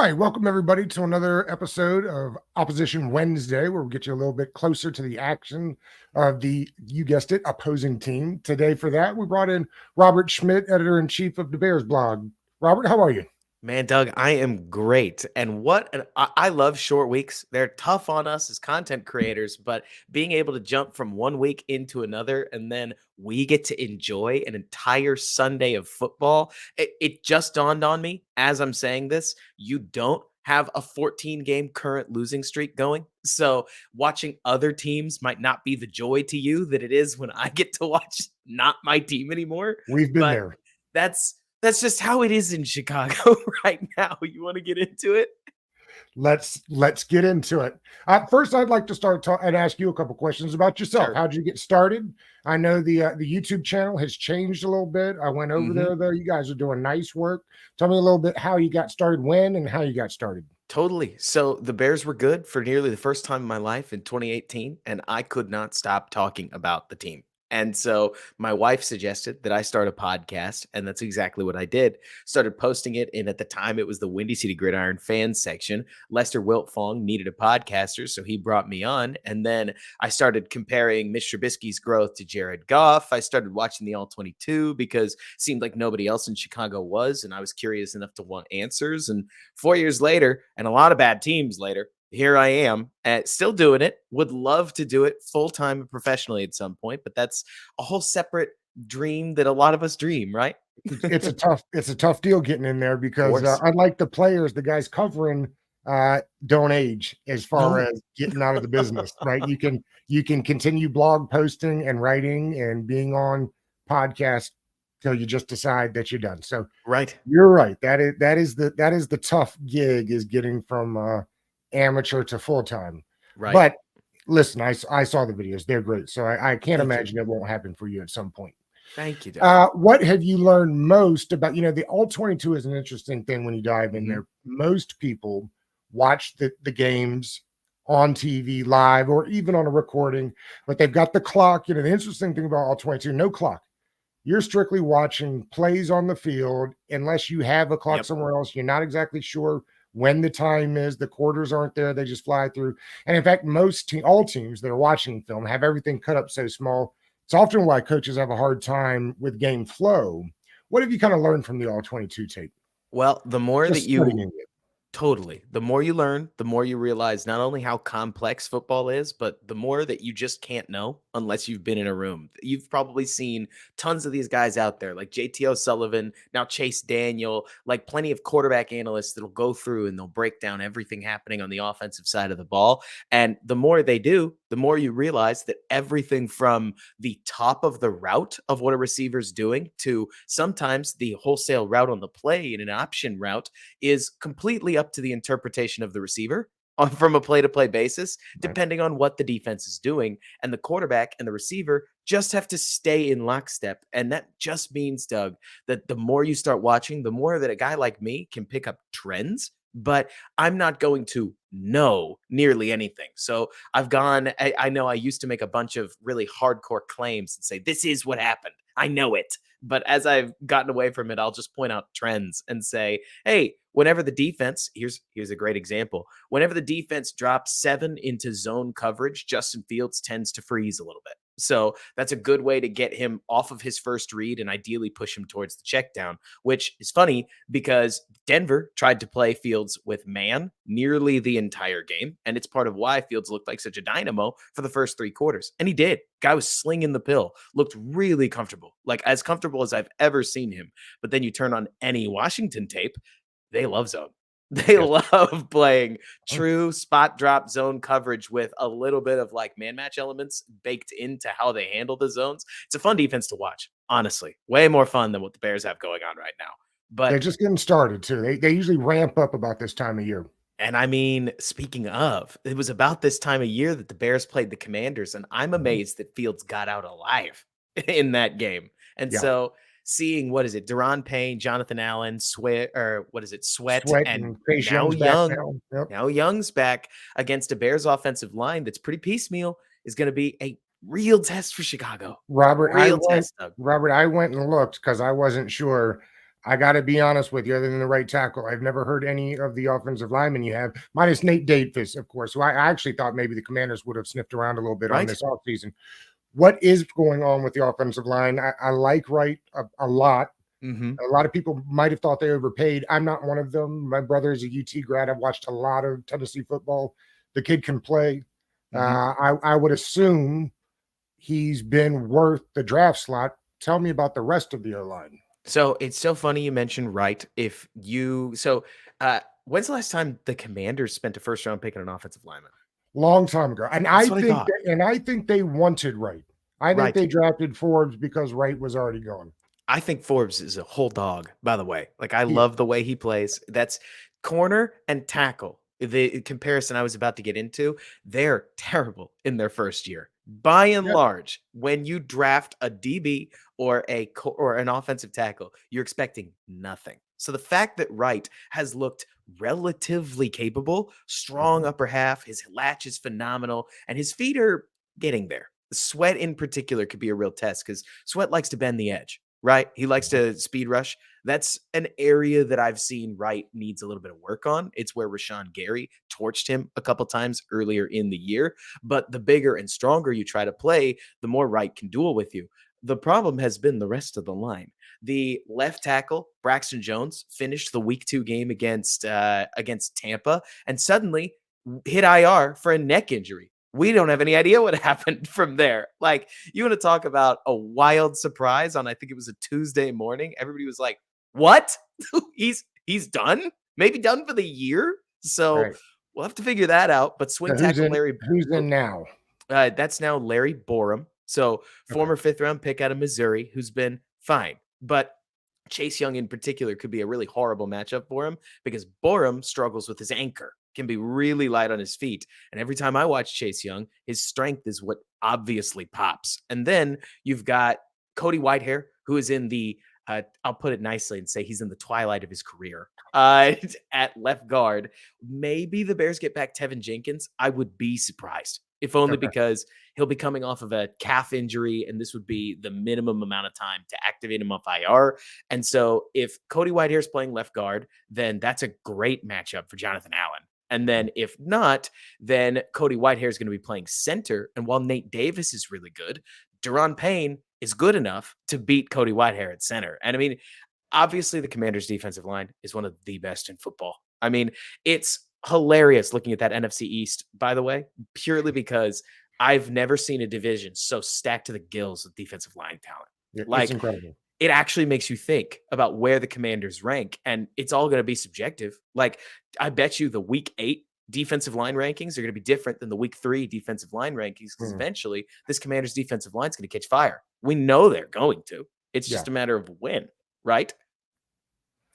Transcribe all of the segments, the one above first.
right, welcome everybody to another episode of Opposition Wednesday, where we get you a little bit closer to the action of the, you guessed it, opposing team. Today, for that, we brought in Robert Schmidt, editor in chief of the Bears blog. Robert, how are you? Man, Doug, I am great. And I love short weeks. They're tough on us as content creators, but being able to jump from one week into another and then we get to enjoy an entire Sunday of football. It just dawned on me as I'm saying this, you don't have a 14 game current losing streak going. So watching other teams might not be the joy to you that it is when I get to watch not my team anymore. We've been But there. that's just how it is in Chicago right now. You want to get into it? Let's get into it. First, I'd like to start and ask you a couple questions about yourself. Sure. How did you get started? I know the YouTube channel has changed a little bit. I went over there, though. You guys are doing nice work. Tell me a little bit how you got started, when, and how you got started. Totally. So the Bears were good for nearly the first time in my life in 2018, and I could not stop talking about the team. And so my wife suggested that I start a podcast, and that's exactly what I did. Started posting it, and at the time it was the Windy City Gridiron fans section. Lester Wiltfong needed a podcaster, so he brought me on. And then I started comparing Mitch Trubisky's growth to Jared Goff. I started watching the All 22 because it seemed like nobody else in Chicago was, and I was curious enough to want answers. And 4 years later, and a lot of bad teams later, here I am, still doing it. Would love to do it full time and professionally at some point, but that's a whole separate dream that a lot of us dream, right? It's a tough deal getting in there because unlike the players, the guys covering don't age as far as getting out of the business, right? You can continue blog posting and writing and being on podcast till you just decide that you're done. So right, you're right. That is the tough gig, is getting from amateur to full time. right. But listen, I saw the videos; they're great. So I can't Thank imagine you. it won't happen for you at some point. Thank you, Doug. What have you learned most about, the All 22 is an interesting thing when you dive in there. Most people watch the games on TV live or even on a recording, but they've got the clock. The interesting thing about All 22, no clock. You're strictly watching plays on the field unless you have a clock somewhere else. You're not exactly sure when the time is. The quarters aren't there. They just fly through. And in fact, all teams that are watching film have everything cut up so small. It's often why coaches have a hard time with game flow. What have you kind of learned from the All 22 tape? Well, the more Just that you studying it. Totally. The more you learn, the more you realize not only how complex football is, but the more that you just can't know unless you've been in a room. You've probably seen tons of these guys out there, like JT O'Sullivan, now Chase Daniel, like plenty of quarterback analysts that'll go through and they'll break down everything happening on the offensive side of the ball. And the more they do, the more you realize that everything from the top of the route of what a receiver's doing to sometimes the wholesale route on the play in an option route is completely up to the interpretation of the receiver from a play-to-play basis, depending on what the defense is doing. And the quarterback and the receiver just have to stay in lockstep. And that just means, Doug, that the more you start watching, the more that a guy like me can pick up trends, but I'm not going to know nearly anything. So I know I used to make a bunch of really hardcore claims and say, this is what happened. I know it. But as I've gotten away from it, I'll just point out trends and say, hey, whenever the defense, here's a great example. Whenever the defense drops 7 into zone coverage, Justin Fields tends to freeze a little bit. So that's a good way to get him off of his first read and ideally push him towards the check down, which is funny because Denver tried to play Fields with man nearly the entire game. And it's part of why Fields looked like such a dynamo for the first 3 quarters. And he did. Guy was slinging the pill, looked really comfortable, like as comfortable as I've ever seen him. But then you turn on any Washington tape, they love zone. They love playing true spot drop zone coverage with a little bit of like man match elements baked into how they handle the zones. It's a fun defense to watch, honestly. Way more fun than what the Bears have going on right now. But they're just getting started too. They usually ramp up about this time of year. And I mean, speaking of, it was about this time of year that the Bears played the Commanders, and I'm amazed that Fields got out alive in that game. And so seeing, what is it, Daron Payne, Jonathan Allen, Sweat, and now Young. Now Young's back against a Bears offensive line that's pretty piecemeal is going to be a real test for Chicago. Robert, I went and looked because I wasn't sure. I got to be honest with you, other than the right tackle, I've never heard any of the offensive linemen you have, minus Nate Davis, of course, who I actually thought maybe the Commanders would have sniffed around a little bit on Right? this offseason. What is going on with the offensive line? I like Wright a lot. Mm-hmm. A lot of people might have thought they overpaid. I'm not one of them. My brother is a UT grad. I've watched a lot of Tennessee football. The kid can play. Mm-hmm. I would assume he's been worth the draft slot. Tell me about the rest of the O line. So it's so funny you mentioned right. When's the last time the Commanders spent a first round pick on an offensive lineman? Long time ago, and That's what I thought. I think they wanted Wright. I think Right. they drafted Forbes because Wright was already gone. I think Forbes is a whole dog, by the way. Like, I Yeah. love the way he plays. That's corner and tackle. The comparison I was about to get into, they're terrible in their first year. By and Yep. large, when you draft a DB or or an offensive tackle, you're expecting nothing. So the fact that Wright has looked relatively capable, strong upper half, his latch is phenomenal, and his feet are getting there. Sweat in particular could be a real test because Sweat likes to bend the edge, right? He likes to speed rush. That's an area that I've seen Wright needs a little bit of work on. It's where Rashawn Gary torched him a couple times earlier in the year. But the bigger and stronger you try to play, the more Wright can duel with you. The problem has been the rest of the line. The left tackle, Braxton Jones, finished the week 2 game against Tampa and suddenly hit IR for a neck injury. We don't have any idea what happened from there. Like, you want to talk about a wild surprise on, I think it was a Tuesday morning. Everybody was like, "What? he's done? Maybe done for the year?" So Right. we'll have to figure that out. But swing So who's tackle in? Larry, Who's in now? that's now Larry Borum. So Okay. former 5th round pick out of Missouri, who's been fine. But Chase Young in particular could be a really horrible matchup for him because Borum struggles with his anchor, can be really light on his feet. And every time I watch Chase Young, his strength is what obviously pops. And then you've got Cody Whitehair, who is in the I'll put it nicely and say he's in the twilight of his career at left guard. Maybe the Bears get back Tevin Jenkins. I would be surprised, if only Okay. because he'll be coming off of a calf injury, and this would be the minimum amount of time to activate him off IR. And so if Cody Whitehair is playing left guard, then that's a great matchup for Jonathan Allen. And then if not, then Cody Whitehair is going to be playing center. And while Nate Davis is really good, Deron Payne is good enough to beat Cody Whitehair at center. And I mean, obviously the Commanders' defensive line is one of the best in football. I mean, it's hilarious looking at that NFC East, by the way, purely because I've never seen a division so stacked to the gills with defensive line talent. It's Like, incredible. it actually makes you think about where the Commanders rank, and it's all going to be subjective. Like, I bet you the week 8 defensive line rankings are going to be different than the week 3 defensive line rankings because Hmm. eventually this Commanders defensive line is going to catch fire. We know they're going to. It's Yeah. just a matter of when, right?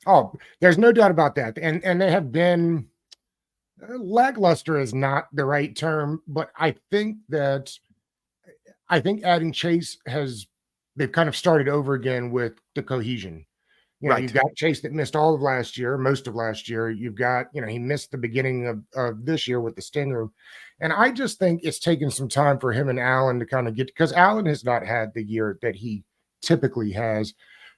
Oh, there's no doubt about that. And they have been lackluster is not the right term, but I think adding Chase has they've kind of started over again with the cohesion. You know, Right. you've got Chase that missed all of last year, most of last year. You've got, he missed the beginning of this year with the stinger. And I just think it's taken some time for him and Allen to kind of get because Allen has not had the year that he typically has.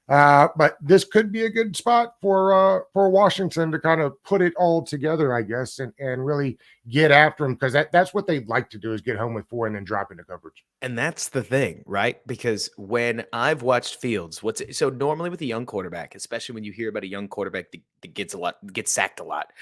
But this could be a good spot for Washington to kind of put it all together, I guess, and really get after him because that's what they'd like to do is get home with 4 and then drop into coverage. And that's the thing, right? Because when I've watched Fields, so normally with a young quarterback, especially when you hear about a young quarterback that gets sacked a lot,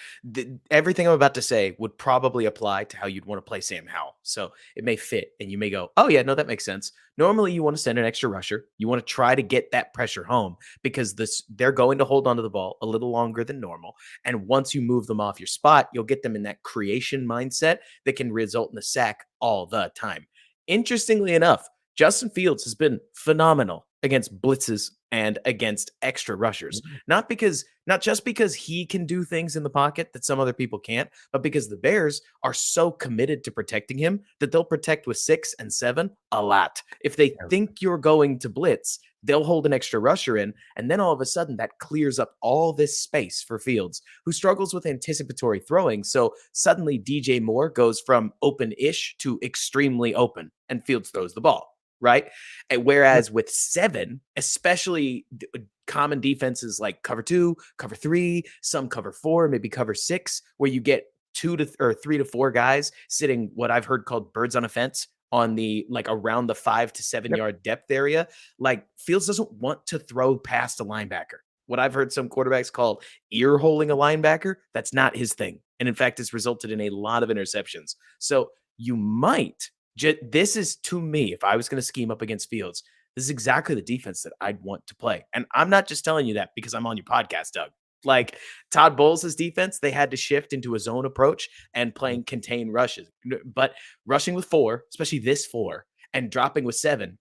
everything I'm about to say would probably apply to how you'd want to play Sam Howell. So it may fit, and you may go, "Oh yeah, no, that makes sense." Normally, you want to send an extra rusher. You want to try to get that pressure home because they're going to hold onto the ball a little longer than normal. And once you move them off your spot, you'll get them in that creation mindset that can result in a sack all the time. Interestingly enough, Justin Fields has been phenomenal against blitzes and against extra rushers. Not just because he can do things in the pocket that some other people can't, but because the Bears are so committed to protecting him that they'll protect with 6 and 7 a lot. If they think you're going to blitz, they'll hold an extra rusher in, and then all of a sudden that clears up all this space for Fields, who struggles with anticipatory throwing. So suddenly DJ Moore goes from open-ish to extremely open, and Fields throws the ball. right? And whereas with 7, especially common defenses like cover 2, cover 3, some cover 4, maybe cover 6, where you get 3 to 4 guys sitting what I've heard called birds on a fence on the like around the 5 to 7 Yep. yard depth area. Like Fields doesn't want to throw past a linebacker. What I've heard some quarterbacks call ear holing a linebacker, that's not his thing. And in fact, it's resulted in a lot of interceptions. So you might this is to me, if I was going to scheme up against Fields, this is exactly the defense that I'd want to play. And I'm not just telling you that because I'm on your podcast, Doug. Like Todd Bowles' defense, they had to shift into a zone approach and playing contained rushes. But rushing with 4, especially this 4, and dropping with 7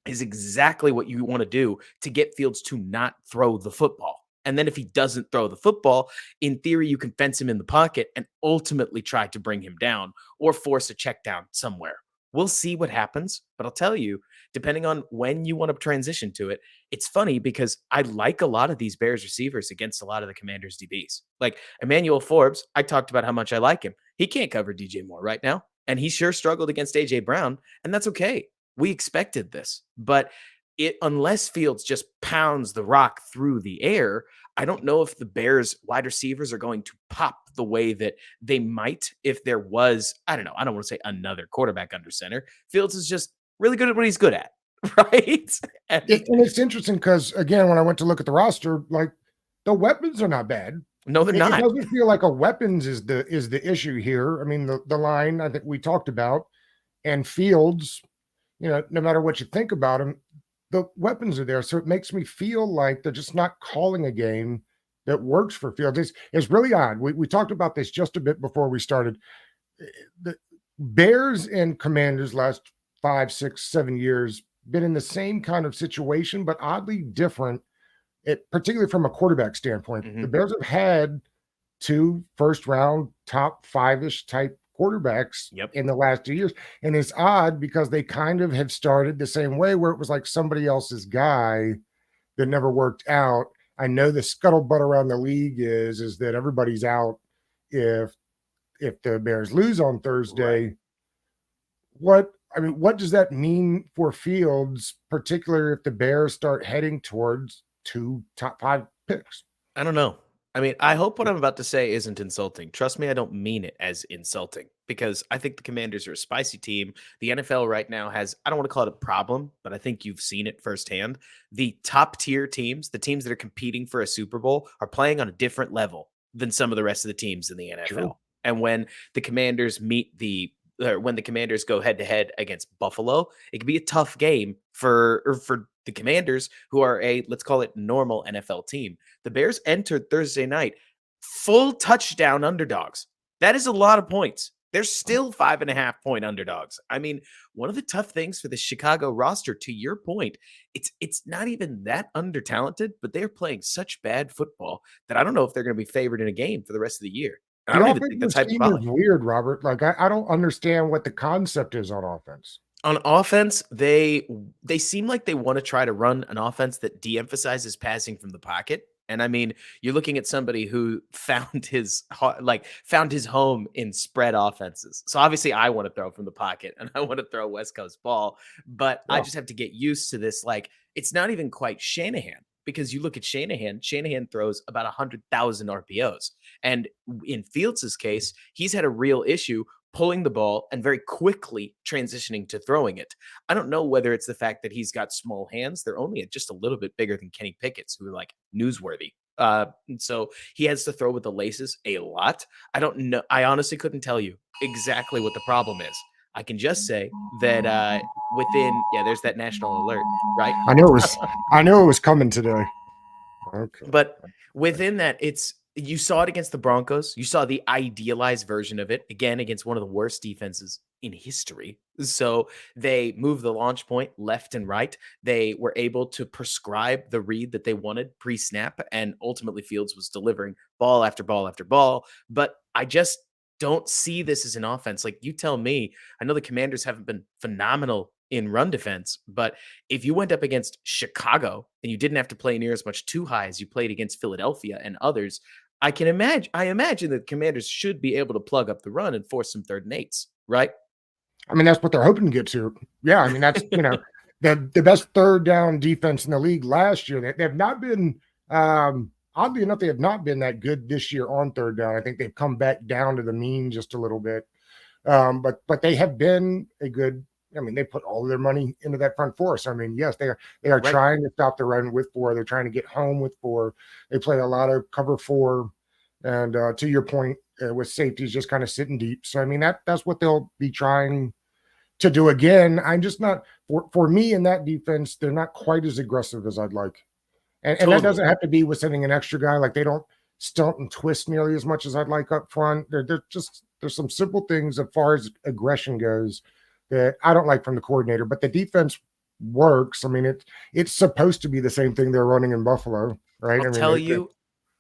is exactly what you want to do to get Fields to not throw the football. And then if he doesn't throw the football, in theory, you can fence him in the pocket and ultimately try to bring him down or force a check down somewhere. We'll see what happens, but I'll tell you, depending on when you want to transition to it, it's funny because I like a lot of these Bears receivers against a lot of the Commanders DBs. Like Emmanuel Forbes, I talked about how much I like him. He can't cover DJ Moore right now, and he sure struggled against AJ Brown, and that's okay. We expected this, but unless Fields just pounds the rock through the air, I don't know if the Bears wide receivers are going to pop the way that they might if there was, I don't know, I don't want to say another quarterback under center. Fields is just really good at what he's good at, right? And it's interesting because, again, when I went to look at the roster, like the weapons are not bad. No, they're not. It doesn't feel like a weapons is the issue here. I mean, the line I think we talked about, and Fields, no matter what you think about him, the weapons are there. So it makes me feel like they're just not calling a game that works for Fields. It's really odd. We talked about this just a bit before we started. The Bears and Commanders last 5, 6, 7 years been in the same kind of situation, but oddly different, particularly from a quarterback standpoint. Mhm. The Bears have had 2 first-round, top 5-ish type quarterbacks in the last 2 years. And it's odd because they kind of have started the same way where it was like somebody else's guy that never worked out. I know the scuttlebutt around the league is that everybody's out if the Bears lose on Thursday. Right. What does that mean for Fields, particularly if the Bears start heading towards 2 top 5 picks? I don't know. I mean, I hope what I'm about to say isn't insulting. Trust me, I don't mean it as insulting because I think the Commanders are a spicy team. The NFL right now has, I don't want to call it a problem, but I think you've seen it firsthand. The top tier teams, the teams that are competing for a Super Bowl, are playing on a different level than some of the rest of the teams in the NFL. True. And when the Commanders when the Commanders go head to head against Buffalo, it can be a tough game for the Commanders, who are let's call it normal NFL team. The Bears entered Thursday night full touchdown underdogs. That is a lot of points. They're still 5.5 point underdogs. I mean, one of the tough things for the Chicago roster, to your point, it's not even that under-talented, but they're playing such bad football that I don't know if they're going to be favored in a game for the rest of the year. I don't even think that's hyperbolic. Is weird, Robert. Like I don't understand what the concept is on offense. On offense, they seem like they want to try to run an offense that de-emphasizes passing from the pocket. And I mean, you're looking at somebody who found his home in spread offenses. So obviously I want to throw from the pocket and I want to throw West Coast ball, but I just have to get used to this. Like, it's not even quite Shanahan. Because you look at Shanahan throws about 100,000 RPOs. And in Fields' case, he's had a real issue pulling the ball and very quickly transitioning to throwing it. I don't know whether it's the fact that he's got small hands. They're only just a little bit bigger than Kenny Pickett's, who are like newsworthy. So he has to throw with the laces a lot. I don't know. I honestly couldn't tell you exactly what the problem is. I can just say that there's that national alert, right? I know it was coming today. Okay. But within that, you saw it against the Broncos. You saw the idealized version of it again against one of the worst defenses in history. So they moved the launch point left and right. They were able to prescribe the read that they wanted pre-snap, and ultimately Fields was delivering ball after ball after ball. But I just don't see this as an offense. Like, you tell me. I know the Commanders haven't been phenomenal in run defense, but if you went up against Chicago and you didn't have to play near as much too high as you played against Philadelphia and others, I imagine that the Commanders should be able to plug up the run and force some 3rd and 8s, right? I mean, that's what they're hoping to get to. Yeah, I mean, that's the best third down defense in the league last year. They have not been, oddly enough, they have not been that good this year on third down. I think they've come back down to the mean just a little bit. But they have been a good. I mean, they put all of their money into that front four. So I mean, yes, they are Right. trying to stop the run with four. They're trying to get home with four. They play a lot of cover four, and to your point, with safeties just kind of sitting deep. So I mean, that's what they'll be trying to do again. I'm just not for me in that defense. They're not quite as aggressive as I'd like, and that Totally. doesn't have to be with sending an extra guy. Like they don't stunt and twist nearly as much as I'd like up front. They're just there's some simple things as far as aggression goes that I don't like from the coordinator, but the defense works. I mean, it's supposed to be the same thing they're running in Buffalo, right? I'll I mean, tell you,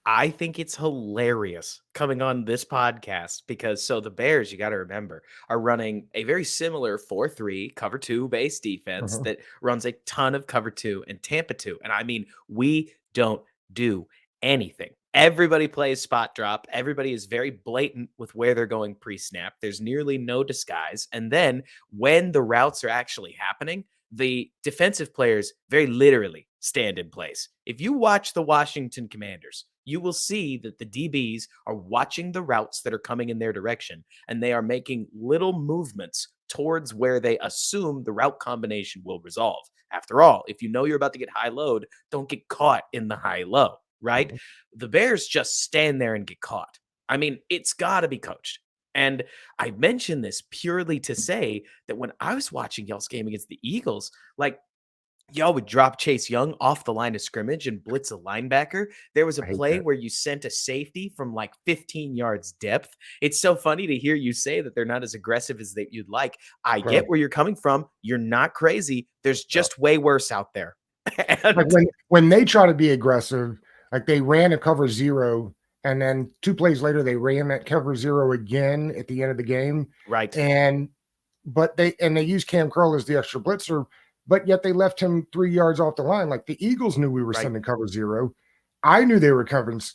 I think it's hilarious coming on this podcast because the Bears, you got to remember, are running a very similar 4-3 cover 2 base defense uh-huh. that runs a ton of cover 2 and Tampa 2. And I mean, we don't do anything. Everybody plays spot drop. Everybody is very blatant with where they're going pre-snap. There's nearly no disguise. And then when the routes are actually happening, the defensive players very literally stand in place. If you watch the Washington Commanders, you will see that the DBs are watching the routes that are coming in their direction and they are making little movements towards where they assume the route combination will resolve. After all, if you know you're about to get high load, don't get caught in the high low, right? Mhm. The Bears just stand there and get caught. I mean, it's got to be coached. And I mention this purely to say that when I was watching y'all's game against the Eagles, like y'all would drop Chase Young off the line of scrimmage and blitz a linebacker. There was a I hate play that. where you sent a safety from like 15 yards depth. It's so funny to hear you say that they're not as aggressive as that you'd like. I Well, get where you're coming from. You're not crazy. There's no. just way worse out there. Like And when they try to be aggressive, like they ran a cover zero, and then 2 plays later they ran that cover zero again at the end of the game, right, and they used Cam Curl as the extra blitzer, but yet they left him 3 yards off the line. Like the Eagles knew we were right, sending cover zero. I knew they were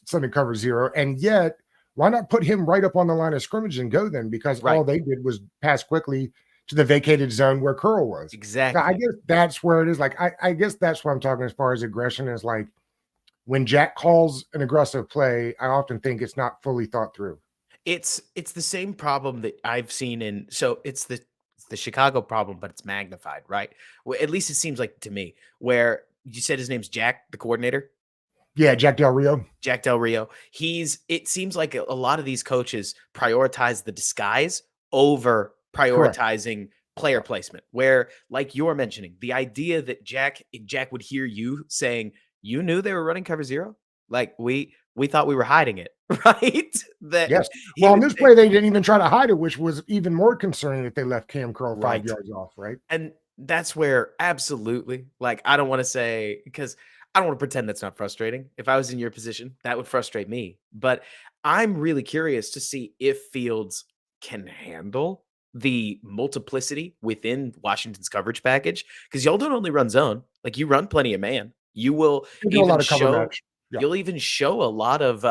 sending cover zero, and yet why not put him right up on the line of scrimmage and go then? Because right. all they did was pass quickly to the vacated zone where Curl was. So I Exactly. guess that's where it is. Like I guess that's what I'm talking as far as aggression is like when Jack calls an aggressive play, I often think it's not fully thought through. It's the same problem that I've seen in it's the Chicago problem, but it's magnified, right? Well, at least it seems like to me, where you said his name's Jack, the coordinator. Yeah, Jack Del Rio. Jack Del Rio. It seems like a lot of these coaches prioritize the disguise over Correct. prioritizing player placement. Where, like you're mentioning, the idea that Jack would hear you saying, "You knew they were running cover zero? Like we thought we were hiding it," right? That Yes. he Well, on would this say, play, they didn't even try to hide it, which was even more concerning that they left Cam Curl five right. yards off, right? And that's where absolutely, like, I don't want to say because I don't want to pretend that's not frustrating. If I was in your position, that would frustrate me. But I'm really curious to see if Fields can handle the multiplicity within Washington's coverage package because y'all don't only run zone, like you run plenty of man. You will They do a even lot of cover show match. Yeah. you'll even show a lot of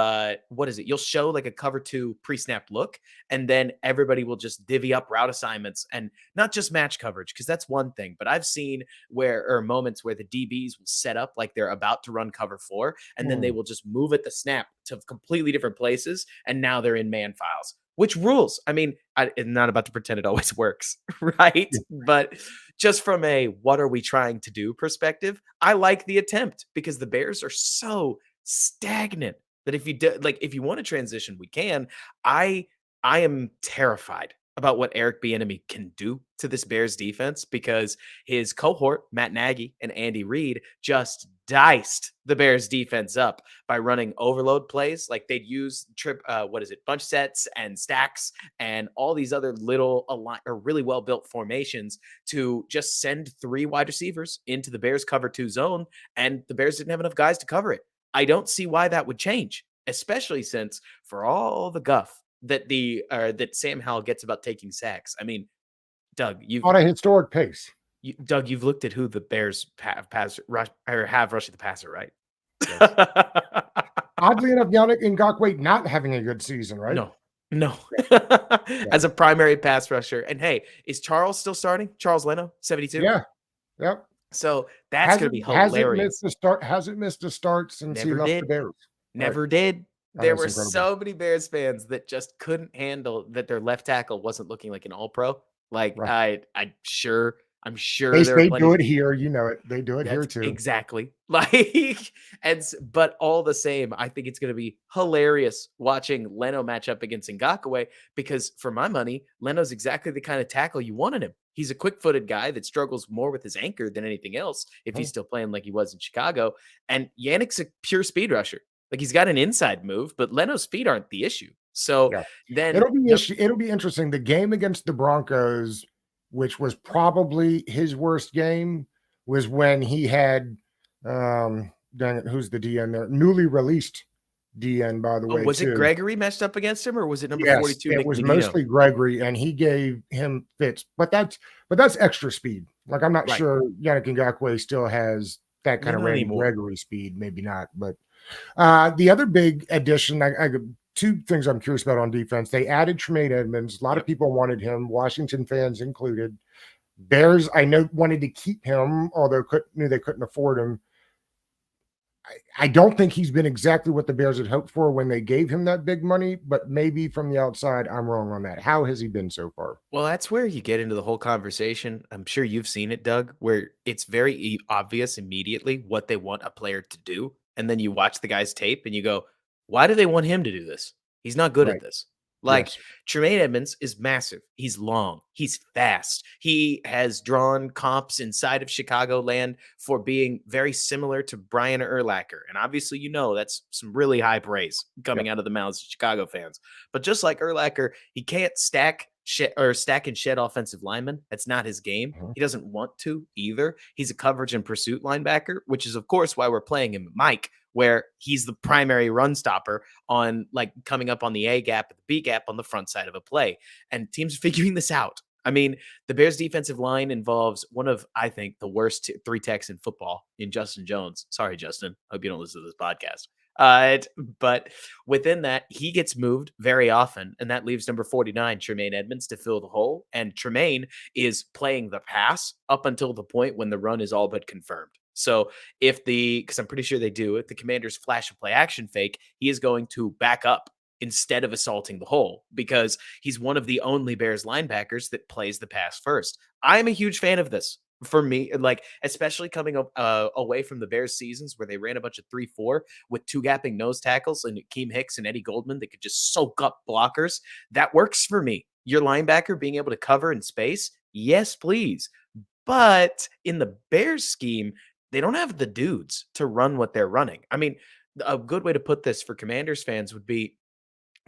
what is it? You'll show like a cover two pre-snap look, and then everybody will just divvy up route assignments and not just match coverage, because that's one thing, but I've seen moments where the DBs will set up like they're about to run cover four, and then they Hmm. will just move at the snap to completely different places, and now they're in man files, which rules. I mean, I'm not about to pretend it always works, right? Yeah. But just from a what are we trying to do perspective, I like the attempt because the Bears are so stagnant that if you do, like if you want to transition, we can. I I am terrified about what Eric Bieniemy can do to this Bears defense because his cohort, Matt Nagy and Andy Reid, just diced the Bears defense up by running overload plays. Like they'd use bunch sets and stacks and all these other little or really well built formations to just send three wide receivers into the Bears cover two zone. And the Bears didn't have enough guys to cover it. I don't see why that would change, especially since for all the guff that Sam Howell gets about taking sacks. I mean, Doug, On a historic pace. You've looked at who the Bears have rushing the passer, right? Yes. Oddly enough, Yannick Ngakoue not having a good season, right? No, no. Yeah. As a primary pass rusher, and hey, is Charles still starting? Charles Leno, 72. Yeah. Yep. So that's going to be hilarious. Hasn't missed a start since he Never left the did. Bears. Right. Never did. Oh, There that's were incredible. so many Bears fans that just couldn't handle that their left tackle wasn't looking like an all pro. Like Right. I'm sure there are They plenty. do it here, you know it. They do it here That's too. exactly like, but all the same, I think it's going to be hilarious watching Leno match up against Ngakwe because for my money, Leno's exactly the kind of tackle you want in him. He's a quick-footed guy that struggles more with his anchor than anything else if he's Oh, still playing like he was in Chicago. And Yannick's a pure speed rusher. Like he's got an inside move, but Leno's feet aren't the issue. So yeah. then It'll be interesting. The game against the Broncos, which was probably his worst game, was when he had dang it, who's the DN there? Newly released DN, by the oh, way, was it too. Gregory messed up against him or was it number Yes, 42 it Nick was Bonino? mostly Gregory, and he gave him fits. But that's extra speed. Like I'm not Right. sure Yannick Ngakoue still has that kind of Not Randy anymore. Gregory speed. Maybe not. But the other big addition, two things I'm curious about on defense. They added Tremaine Edmonds. A lot of Yep. people wanted him, Washington fans included. Bears, I know, wanted to keep him, although knew they couldn't afford him. I don't think he's been exactly what the Bears had hoped for when they gave him that big money, but maybe from the outside, I'm wrong on that. How has he been so far? Well, that's where you get into the whole conversation. I'm sure you've seen it, Doug, where it's very obvious immediately what they want a player to do. And then you watch the guy's tape and you go, why do they want him to do this? He's not good at Right. this. Like Yes. Tremaine Edmonds is massive. He's long. He's fast. He has drawn comps inside of Chicagoland for being very similar to Brian Urlacher. And obviously, you know, that's some really high praise coming Yep. out of the mouths of Chicago fans. But just like Urlacher, he can't stack and shed offensive linemen. That's not his game. Mhm. He doesn't want to either. He's a coverage and pursuit linebacker, which is, of course, why we're playing him Mike, where he's the primary run stopper on like coming up on the A gap and the B gap on the front side of a play. And teams are figuring this out. I mean, the Bears defensive line involves one of, I think, the worst three techs in football in Justin Jones. Sorry, Justin. Hope you don't listen to this podcast. But within that, he gets moved very often, and that leaves number 49, Tremaine Edmonds, to fill the hole. And Tremaine is playing the pass up until the point when the run is all but confirmed. So because I'm pretty sure they do, if the Commanders flash a play action fake, he is going to back up instead of assaulting the hole because he's one of the only Bears linebackers that plays the pass first. I'm a huge fan of this. For me, like especially coming up away from the Bears seasons where they ran a bunch of 3-4 with two gapping nose tackles and Akeem Hicks and Eddie Goldman that could just soak up blockers. That works for me. Your linebacker being able to cover in space, yes, please. But in the Bears scheme, they don't have the dudes to run what they're running. I mean, a good way to put this for Commanders fans would be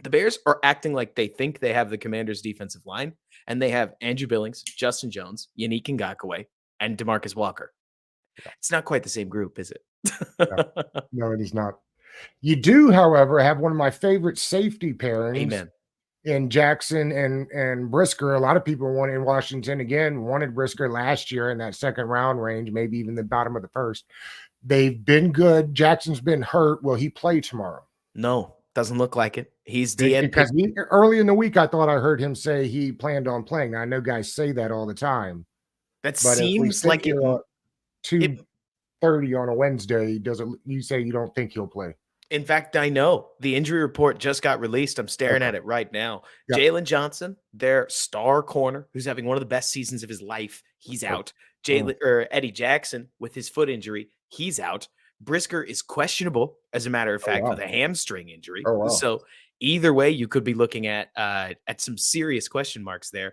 the Bears are acting like they think they have the Commanders defensive line, and they have Andrew Billings, Justin Jones, Yannick Ngakoue, and DeMarcus Walker. It's not quite the same group, is it? No, it is not. You do, however, have one of my favorite safety pairings Amen. in Jackson and Brisker. A lot of people wanted in Washington wanted Brisker last year in that second round range, maybe even the bottom of the first. They've been good. Jackson's been hurt. Will he play tomorrow? No, doesn't look like it. He's DN because early in the week I thought I heard him say he planned on playing. Now I know guys say that all the time. That But seems like it. 2:30 on a Wednesday, you say you don't think he'll play? In fact, I know the injury report just got released. I'm staring at it right now. Yep. Jalen Johnson, their star corner, who's having one of the best seasons of his life, he's out. Eddie Jackson with his foot injury, he's out. Brisker is questionable, as a matter of fact, with a hamstring injury. Oh, wow. So either way, you could be looking at some serious question marks there.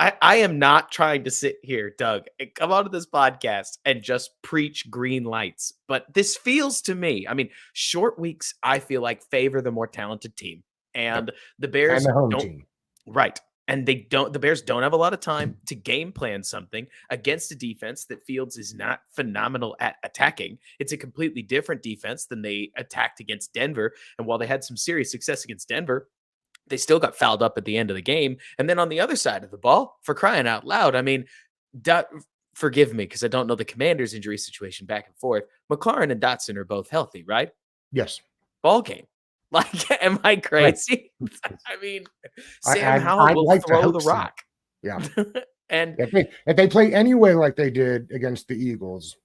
I am not trying to sit here, Doug, and come onto this podcast and just preach green lights. But this feels to me, I mean, short weeks, I feel like favor the more talented team. And the Bears and the home don't. team. Right. And the Bears don't have a lot of time to game plan something against a defense that Fields is not phenomenal at attacking. It's a completely different defense than they attacked against Denver. And while they had some serious success against Denver, they still got fouled up at the end of the game. And then on the other side of the ball, for crying out loud, I mean, forgive me because I don't know the Commanders' injury situation back and forth. McLaurin and Dotson are both healthy, right? Yes. Ball game. Like, am I crazy? Right. I mean, Sam Howell will like throw the rock. Yeah. And If they play anyway like they did against the Eagles,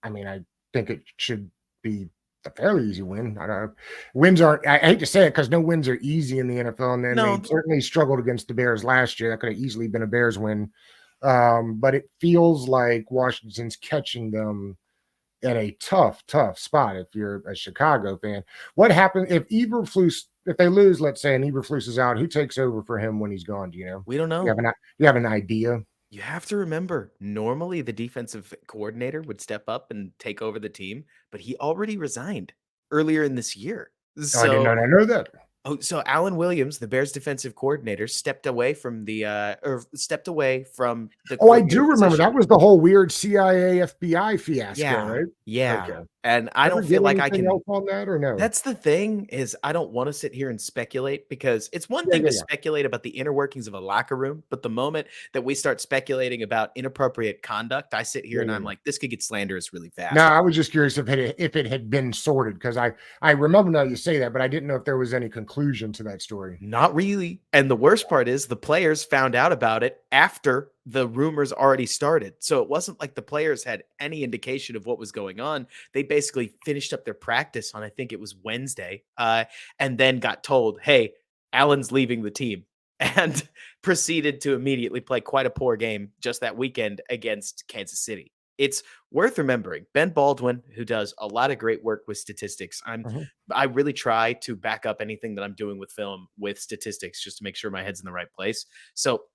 I mean, I think it should be a fairly easy win. I don't know. Wins aren't, I hate to say it because no wins are easy in the NFL. And then no, they certainly struggled against the Bears last year. That could have easily been a Bears win. But it feels like Washington's catching them in a tough spot if you're a Chicago fan. What happens if Eberflus, if they lose, let's say, and Eberflus is out, who takes over for him when he's gone? Do you know? we don't know. You have an idea? You have to remember, normally the defensive coordinator would step up and take over the team, but he already resigned earlier in this year. Oh, I did not know that. So Alan Williams, the Bears defensive coordinator, stepped away from the Oh, I do remember that was the whole weird CIA FBI fiasco, right? Yeah. Okay. And I don't feel like I can help on that or no. That's the thing is I don't want to sit here and speculate because it's one thing to speculate about the inner workings of a locker room, but the moment that we start speculating about inappropriate conduct, I sit here and I'm like, this could get slanderous really fast. No, I was just curious if it had been sorted because I remember now you say that, but I didn't know if there was any conclusion to that story. Not really. And the worst part is the players found out about it after the rumors already started. So it wasn't like the players had any indication of what was going on. They basically finished up their practice on, I think it was Wednesday, and then got told, hey, Allen's leaving the team, and proceeded to immediately play quite a poor game just that weekend against Kansas City. It's worth remembering Ben Baldwin, who does a lot of great work with statistics. I really try to back up anything that I'm doing with film with statistics just to make sure my head's in the right place. So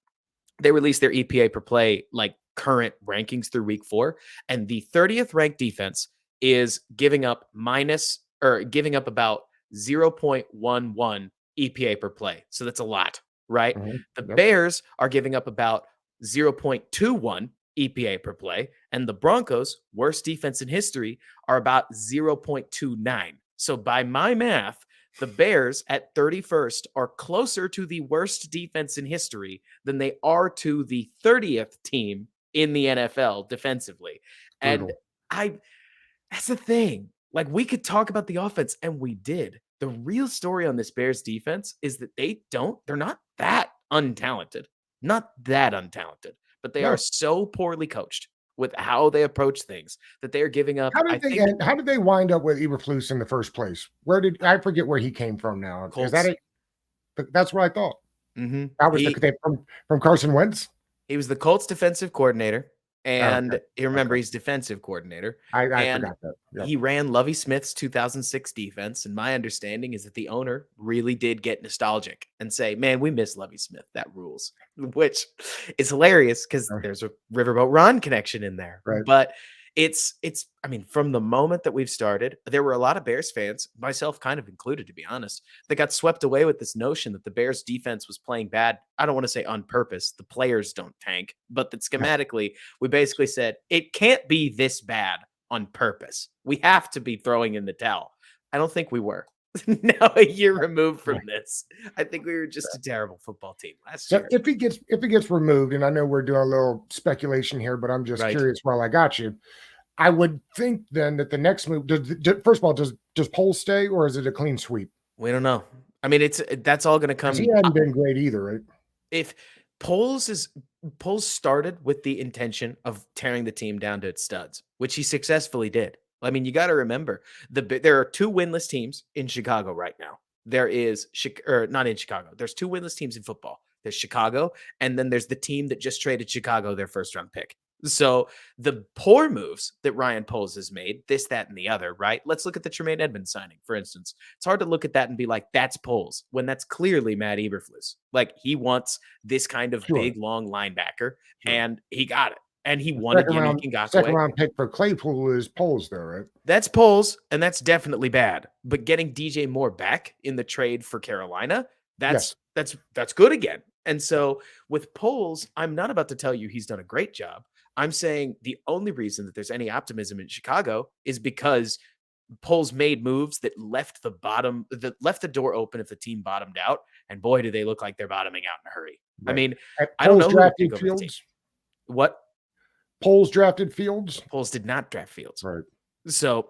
they released their EPA per play, like current rankings through week 4. And the 30th ranked defense is giving up about 0.11 EPA per play. So that's a lot, right? The Bears are giving up about 0.21 EPA per play. And the Broncos, worst defense in history, are about 0.29. So by my math, the Bears at 31st are closer to the worst defense in history than they are to the 30th team in the NFL defensively. Brutal. And that's the thing. Like, we could talk about the offense, and we did. The real story on this Bears defense is that they're not that untalented. Not that untalented, but they are so poorly coached with how they approach things that they're giving up. How did they wind up with Eberflus in the first place? I forget where he came from now? Colts. Is that it? That's what I thought. Mm-hmm. That was from Carson Wentz. He was the Colts defensive coordinator, and he's defensive coordinator. I forgot that. Yep. He ran Lovie Smith's 2006 defense, and my understanding is that the owner really did get nostalgic and say, man, we miss Lovie Smith. That rules, which is hilarious because there's a Riverboat Ron connection in there. Right. But I mean, from the moment that we've started, there were a lot of Bears fans, myself kind of included, to be honest, that got swept away with this notion that the Bears defense was playing bad. I don't want to say on purpose. The players don't tank, but that schematically, we basically said it can't be this bad on purpose. We have to be throwing in the towel. I don't think we were. Now a year removed from this, I think we were just a terrible football team last year. If he gets removed, and I know we're doing a little speculation here, but I'm just curious while I got you. I would think then that the next move first of all, does Poles stay or is it a clean sweep? We don't know. I mean, that's all going to come. He hadn't been great either, right? If Poles started with the intention of tearing the team down to its studs, which he successfully did. I mean, you got to remember there are 2 winless teams in Chicago right now. There is not in Chicago. There's 2 winless teams in football. There's Chicago, and then there's the team that just traded Chicago their first round pick. So the poor moves that Ryan Poles has made, this, that, and the other, right? Let's look at the Tremaine Edmonds signing, for instance. It's hard to look at that and be like, that's Poles, when that's clearly Matt Eberflus. Like, he wants this kind of big, long linebacker, and he got it. And he won a gimmick and got away. Second round pick for Claypool is Poles, though, right? That's Poles, and that's definitely bad. But getting DJ Moore back in the trade for Carolina, that's good again. And so with Poles, I'm not about to tell you he's done a great job. I'm saying the only reason that there's any optimism in Chicago is because Poles made moves that left the door open if the team bottomed out. And boy, do they look like they're bottoming out in a hurry. Right. I mean, I don't know who drafted Fields. What? Poles drafted Fields. Poles did not draft Fields. Right. So,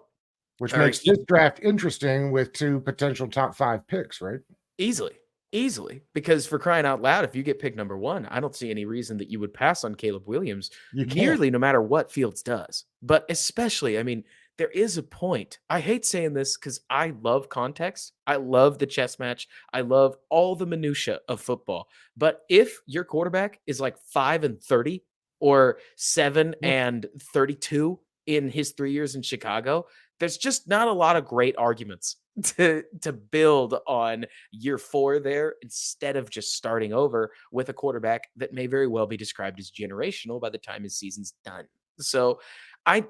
which makes this draft interesting with 2 potential top 5 picks, right? Easily. Easily, because for crying out loud, if you get picked number 1, I don't see any reason that you would pass on Caleb Williams You can't. nearly no matter what Fields does. But especially, I mean, there is a point. I hate saying this because I love context. I love the chess match. I love all the minutia of football. But if your quarterback is like 5-30 or 7 Yeah. and 32 in his 3 years in Chicago, there's just not a lot of great arguments to build on year 4 there instead of just starting over with a quarterback that may very well be described as generational by the time his season's done. So I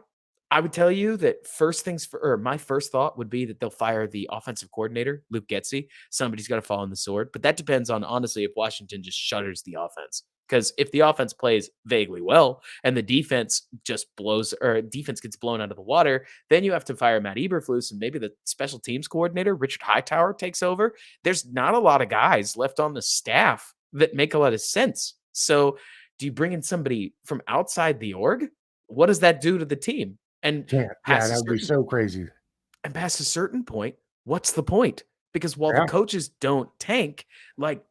I would tell you that first things for or my first thought would be that they'll fire the offensive coordinator, Luke Getsy. Somebody's got to fall on the sword, but that depends on honestly if Washington just shutters the offense. Because if the offense plays vaguely well and the defense just blows or defense gets blown out of the water, then you have to fire Matt Eberflus and maybe the special teams coordinator, Richard Hightower, takes over. There's not a lot of guys left on the staff that make a lot of sense. So do you bring in somebody from outside the org? What does that do to the team? And Can't. Yeah, past a that would be certain so crazy. and past a certain point, what's the point? Because while the Yeah. coaches don't tank, like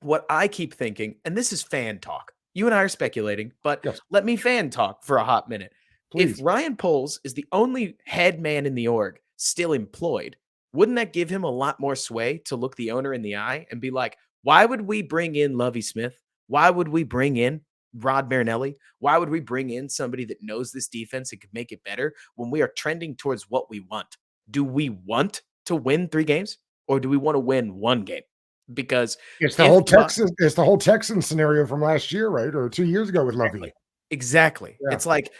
what I keep thinking, and this is fan talk. You and I are speculating, but Yes, let me fan talk for a hot minute. If please. Ryan Poles is the only head man in the org still employed, wouldn't that give him a lot more sway to look the owner in the eye and be like, why would we bring in Lovey Smith? Why would we bring in Rod Marinelli? Why would we bring in somebody that knows this defense and could make it better when we are trending towards what we want? Do we want to win 3 games or do we want to win 1 game? Because It's the if whole Texas. It's the whole Texan scenario from last year, right, or 2 years ago with exactly. Lovey. Exactly. Yeah, It's like,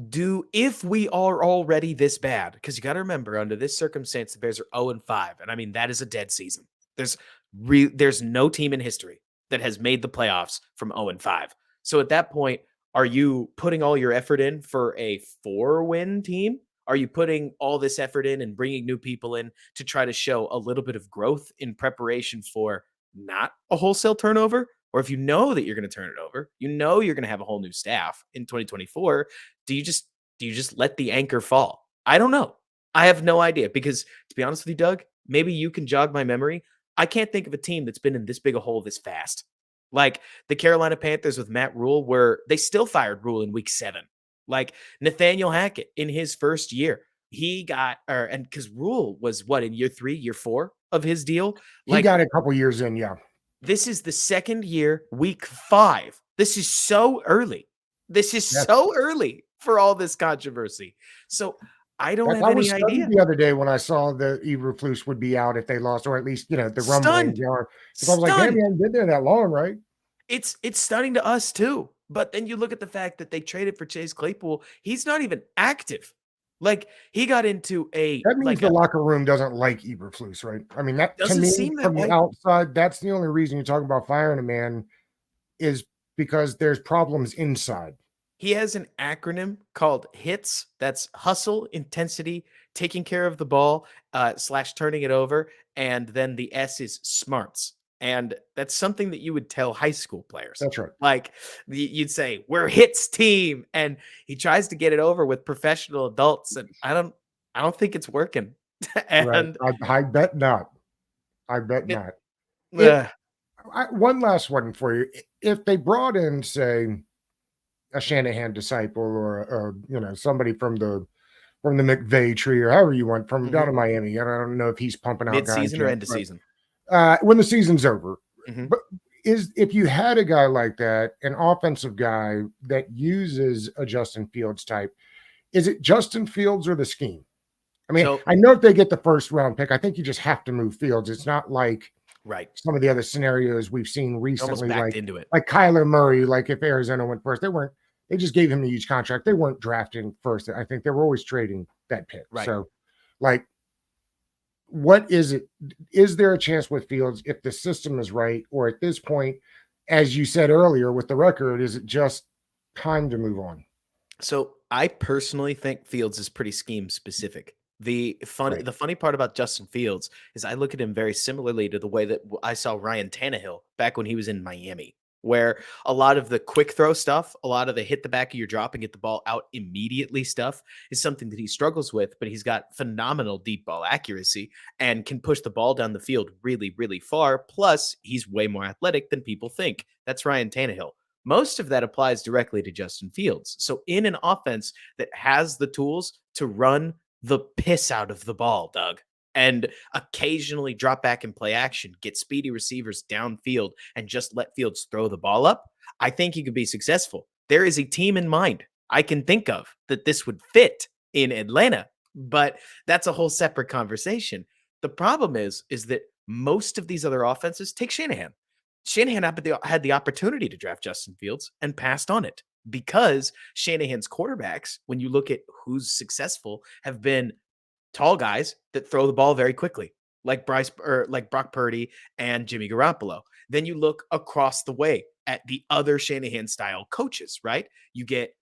do if we are already this bad, because you got to remember, under this circumstance, the Bears are 0-5, and I mean that is a dead season. There's there's no team in history that has made the playoffs from 0-5. So at that point, are you putting all your effort in for a 4-win team? Are you putting all this effort in and bringing new people in to try to show a little bit of growth in preparation for not a wholesale turnover? Or if you know that you're going to turn it over, you know you're going to have a whole new staff in 2024, do you just let the anchor fall? I don't know. I have no idea because to be honest with you, Doug, maybe you can jog my memory. I can't think of a team that's been in this big a hole this fast. Like the Carolina Panthers with Matt Rule, where they still fired Rule in week 7. Like Nathaniel Hackett in his first year, he got or and because Rule was what in year 3, year 4 of his deal. he Like got a couple years in. Yeah, this is the second year, week 5. This is so early. This is yes. so early for all this controversy. So I don't Like have I any was stunned idea. the other day when I saw the Eberflus would be out if they lost, or at least the rumblings Stunned. are. Because I was like, damn, he Stunned. hadn't been there that long, right? It's stunning to us too. But then you look at the fact that they traded for Chase Claypool. He's not even active. Like he got into a That means like the a locker room doesn't like Eberflus, right? I mean, that to doesn't me seem that from the way. outside, that's the only reason you're talking about firing a man is because there's problems inside. He has an acronym called HITS. That's hustle, intensity, taking care of the ball, slash turning it over. And then the S is smarts. And that's something that you would tell high school players. That's right. Like you'd say, we're HITS team. And he tries to get it over with professional adults. And I don't think it's working. Right. and I bet not. I bet it, not. If uh, one last one for you, if they brought in, say, a Shanahan disciple or somebody from the McVay tree or however you want from down mhm. in Miami. I don't know if he's pumping out guys Mid-season or yet, end of but season. when the season's over. Mhm. But if you had a guy like that, an offensive guy that uses a Justin Fields type, is it Justin Fields or the scheme? I mean, So, I know if they get the first round pick, I think you just have to move Fields. It's not like right. some of the other scenarios we've seen You're almost recently, backed like into it. Kyler Murray. Like if Arizona went first, they just gave him a huge contract. They weren't drafting first. I think they were always trading that pick. Right. So, like, what is it? Is there a chance with Fields if the system is right, or at this point, as you said earlier with the record, is it just time to move on? So I personally think Fields is pretty scheme specific. Right. The funny part about Justin Fields is I look at him very similarly to the way that I saw Ryan Tannehill back when he was in Miami, where a lot of the quick throw stuff, a lot of the hit the back of your drop and get the ball out immediately stuff is something that he struggles with, but he's got phenomenal deep ball accuracy and can push the ball down the field really, really far. Plus, he's way more athletic than people think. That's Ryan Tannehill. Most of that applies directly to Justin Fields. So in an offense that has the tools to run the piss out of the ball, Doug, and occasionally drop back and play action, get speedy receivers downfield, and just let Fields throw the ball up, I think he could be successful. There is a team in mind I can think of that this would fit in Atlanta, but that's a whole separate conversation. The problem is that most of these other offenses take Shanahan. Shanahan had the opportunity to draft Justin Fields and passed on it because Shanahan's quarterbacks, when you look at who's successful, have been tall guys that throw the ball very quickly, like Brock Purdy and Jimmy Garoppolo. Then you look across the way at the other Shanahan style coaches, right? You get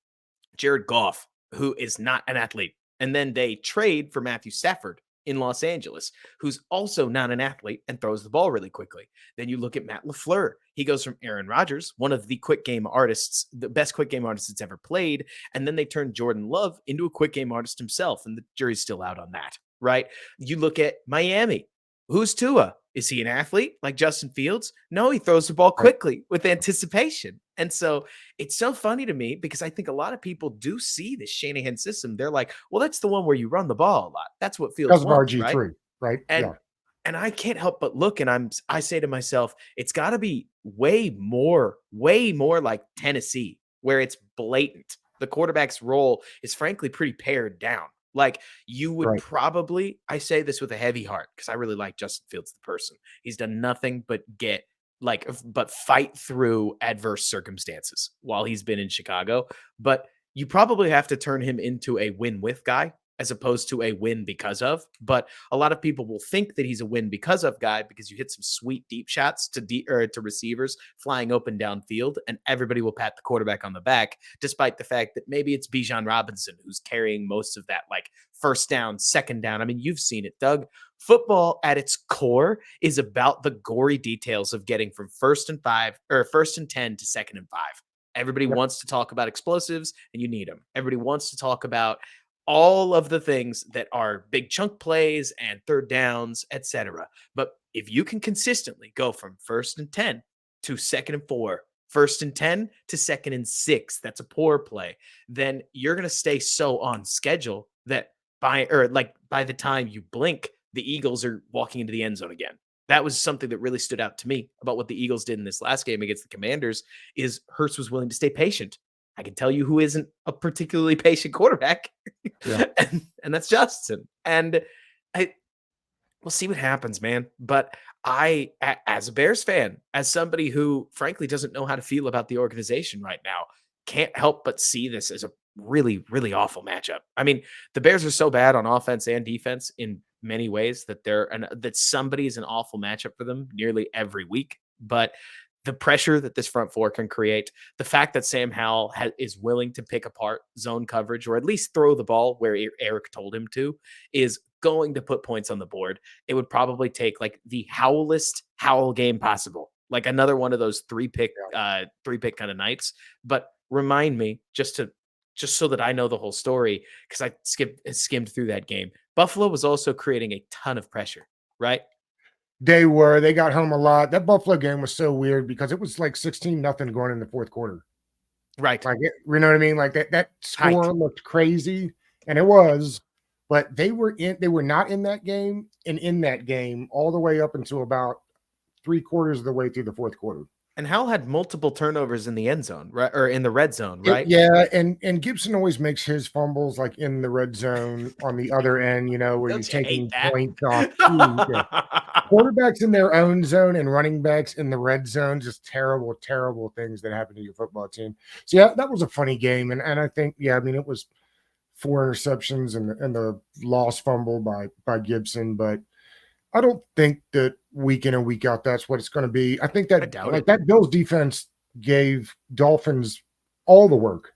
Jared Goff, who is not an athlete. And then they trade for Matthew Stafford in Los Angeles, who's also not an athlete and throws the ball really quickly. Then you look at Matt LaFleur. He goes from Aaron Rodgers, one of the quick game artists, the best quick game artists that's ever played. And then they turn Jordan Love into a quick game artist himself. And the jury's still out on that, right? You look at Miami. Who's Tua? Is he an athlete like Justin Fields? No, he throws the ball quickly with anticipation. And so it's so funny to me because I think a lot of people do see the Shanahan system. They're like, well, that's the one where you run the ball a lot. That's what Fields wants, RG3, right? And I can't help but look and I say to myself, it's got to be way more like Tennessee, where it's blatant. The quarterback's role is frankly pretty pared down. Like you would probably, I say this with a heavy heart because I really like Justin Fields, the person. He's done nothing but fight through adverse circumstances while he's been in Chicago. But you probably have to turn him into a win with guy as opposed to a win because of. But a lot of people will think that he's a win because of guy because you hit some sweet deep shots to receivers flying open downfield, and everybody will pat the quarterback on the back, despite the fact that maybe it's Bijan Robinson who's carrying most of that, like first down, second down. I mean, you've seen it, Doug. Football at its core is about the gory details of getting from 1st and 5 or 1st and 10 to 2nd and 5. Everybody wants to talk about explosives, and you need them. Everybody wants to talk about all of the things that are big chunk plays and third downs, etc. But if you can consistently go from 1st and 10 to 2nd and 4, 1st and 10 to 2nd and 6, that's a poor play, then you're going to stay so on schedule that by the time you blink, the Eagles are walking into the end zone again. That was something that really stood out to me about what the Eagles did in this last game against the Commanders is Hurts was willing to stay patient. I can tell you who isn't a particularly patient quarterback, and that's Justin. And we'll see what happens, man. But as a Bears fan, as somebody who frankly doesn't know how to feel about the organization right now, can't help but see this as a really, really awful matchup. I mean, the Bears are so bad on offense and defense in many ways that that somebody is an awful matchup for them nearly every week. But the pressure that this front four can create, the fact that Sam Howell is willing to pick apart zone coverage or at least throw the ball where Eric told him to, is going to put points on the board. It would probably take like the Howellest Howell game possible, like another one of those three pick kind of nights. But remind me just so that I know the whole story, because I skimmed through that game. Buffalo was also creating a ton of pressure, right? They got home a lot. That Buffalo game was so weird because it was like 16-0 going in the fourth quarter. Right. Like, you know what I mean? Like that score looked crazy, and it was, but they were not in that game and in that game all the way up until about 3/4 of the way through the fourth quarter. And Howell had multiple turnovers in the end zone, right? Or in the red zone, right? And Gibson always makes his fumbles like in the red zone on the other end, you know, where you're taking points off. Quarterbacks in their own zone and running backs in the red zone, just terrible, terrible things that happen to your football team. So yeah, that was a funny game. And I think, I mean, it was 4 interceptions and the lost fumble by Gibson, but I don't think that week in and week out that's what it's going to be. I think that that Bills defense gave Dolphins all the work,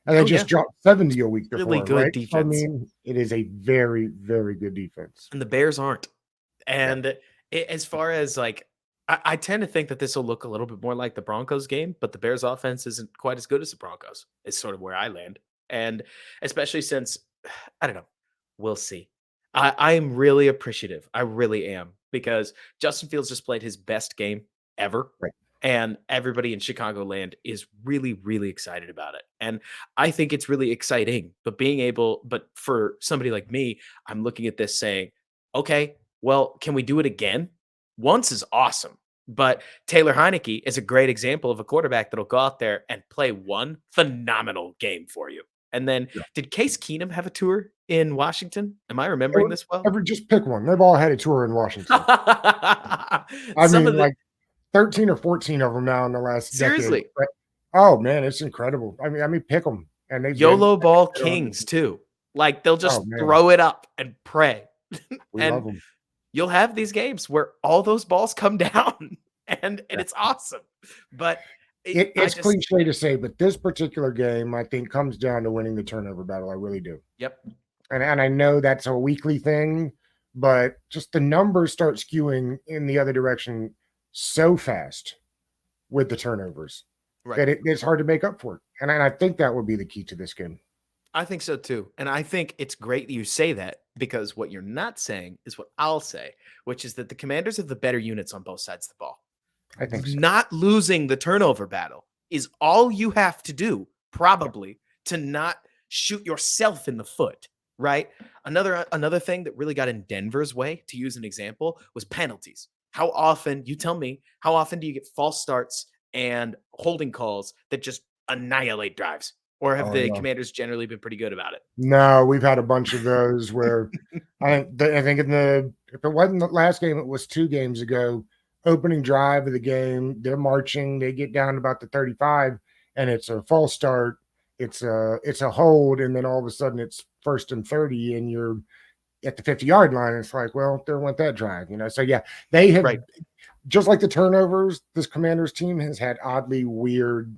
and they just dropped 70 a week before. Really good defense. I mean, it is a very, very good defense, and the Bears aren't. And as far as like I tend to think that this will look a little bit more like the Broncos game, but the Bears offense isn't quite as good as the Broncos. Is sort of where I land. And especially since I don't know, we'll see. I am really appreciative. I really am because Justin Fields just played his best game ever. Right. And everybody in Chicagoland is really, really excited about it. And I think it's really exciting. But for somebody like me, I'm looking at this saying, okay, well, can we do it again? Once is awesome. But Taylor Heineke is a great example of a quarterback that'll go out there and play one phenomenal game for you. And then Yeah. did Case Keenum have a tour in Washington? Am I remembering this well? Just pick one. They've all had a tour in Washington. I Some mean, of the like 13 or 14 of them now in the last decade. seriously, But, oh man, it's incredible. I mean, pick them, and they've YOLO ball been on- kings too. Like they'll just Oh man, throw it up and pray. we And love them. you'll have these games where all those balls come down and it's awesome. But It's cliche to say, but this particular game, I think, comes down to winning the turnover battle. I really do. Yep. And I know that's a weekly thing, but just the numbers start skewing in the other direction so fast with the turnovers Right. that it's hard to make up for it. And I think that would be the key to this game. I think so too. And I think it's great that you say that because what you're not saying is what I'll say, which is that the Commanders have the better units on both sides of the ball. I think so. Not losing the turnover battle is all you have to do, probably, to not shoot yourself in the foot, right? Another thing that really got in Denver's way, to use an example, was penalties. How often, you tell me, how often do you get false starts and holding calls that just annihilate drives? Or have the No. Commanders generally been pretty good about it? No, we've had a bunch of those where I think if it wasn't the last game, it was 2 games ago. Opening drive of the game, they're marching, they get down about the 35, and it's a false start, it's a hold, and then all of a sudden it's 1st and 30, and you're at the 50-yard line. It's like, well, there went that drive, So yeah, they have just like the turnovers. This Commanders team has had oddly weird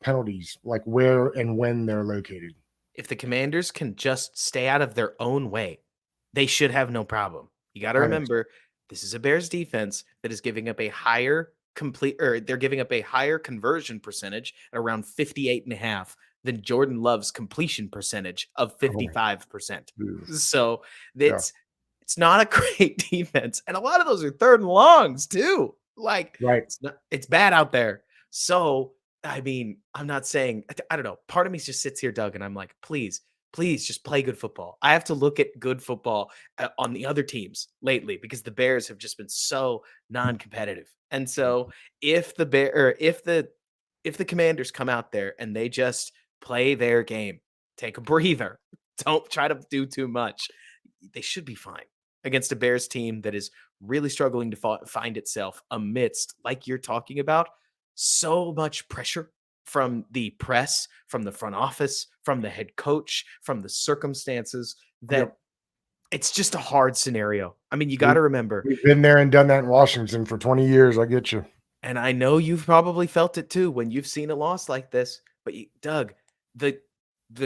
penalties, like where and when they're located. If the Commanders can just stay out of their own way, they should have no problem. You got to remember, this is a Bears defense that is giving up a higher they're giving up a higher conversion percentage at around 58.5 than Jordan Love's completion percentage of 55%. So it's not a great defense. And a lot of those are 3rd and longs too. Like it's bad out there. So I mean, I'm not saying, I don't know. Part of me just sits here, Doug, and I'm like, please just play good football. I have to look at good football on the other teams lately because the Bears have just been so non-competitive. And so if the Commanders come out there and they just play their game, take a breather, don't try to do too much, they should be fine against a Bears team that is really struggling to find itself amidst, like you're talking about, so much pressure from the press, from the front office, from the head coach, from the circumstances that it's just a hard scenario. I mean, you got to remember. We've been there and done that in Washington for 20 years. I get you. And I know you've probably felt it too when you've seen a loss like this. But Doug, the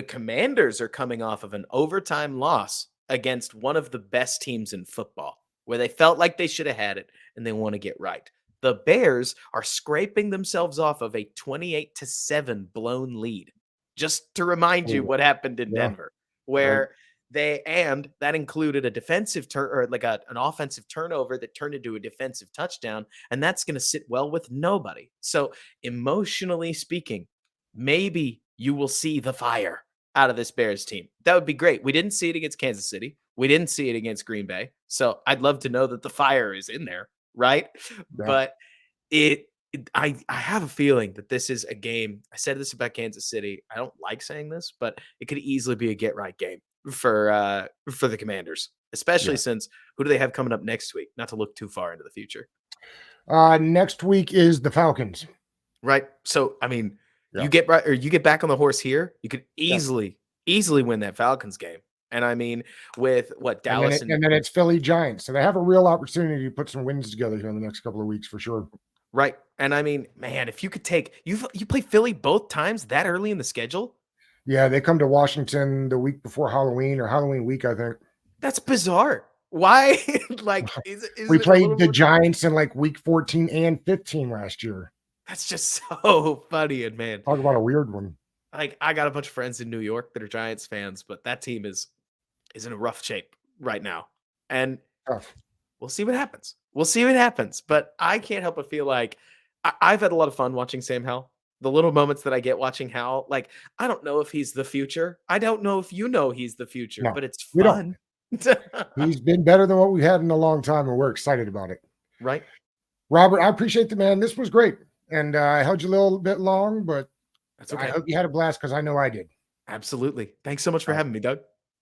Commanders are coming off of an overtime loss against one of the best teams in football where they felt like they should have had it and they want to get right. The Bears are scraping themselves off of a 28-7 blown lead. Just to remind you what happened in Denver, where that included a defensive an offensive turnover that turned into a defensive touchdown, and that's going to sit well with nobody. So emotionally speaking, maybe you will see the fire out of this Bears team. That would be great. We didn't see it against Kansas City. We didn't see it against Green Bay. So I'd love to know that the fire is in there. Right. Yeah. But I have a feeling that this is a game. I said this about Kansas City. I don't like saying this, but it could easily be a get right game for the Commanders, especially since who do they have coming up next week? Not to look too far into the future. Next week is the Falcons. Right. So, I mean, you get back on the horse here, you could easily win that Falcons game. And I mean, with what Dallas and then it's Philly Giants. So they have a real opportunity to put some wins together here in the next couple of weeks for sure. Right. And I mean, man, if you could you play Philly both times that early in the schedule. Yeah, they come to Washington the week before Halloween or Halloween week, I think. That's bizarre. Why? Like, is We it a little played the more? Giants in like week 14 and 15 last year. That's just so funny. And man, Talk about a weird one. like I got a bunch of friends in New York that are Giants fans, but that team is in a rough shape right now. And Tough. we'll see what happens. We'll see what happens. But I can't help but feel like I've had a lot of fun watching Sam Howell. The little moments that I get watching Howell, like I don't know if he's the future. I don't know if you know he's the future, No, but it's we don't. fun. He's been better than what we had in a long time, and we're excited about it. Right? Robert, I appreciate the man. This was great. And I held you a little bit long, but That's I okay. hope you had a blast because I know I did. Absolutely. Thanks so much for All right. having me, Doug.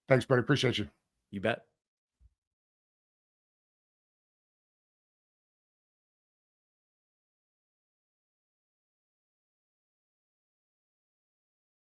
Thanks, buddy. Appreciate you. You bet.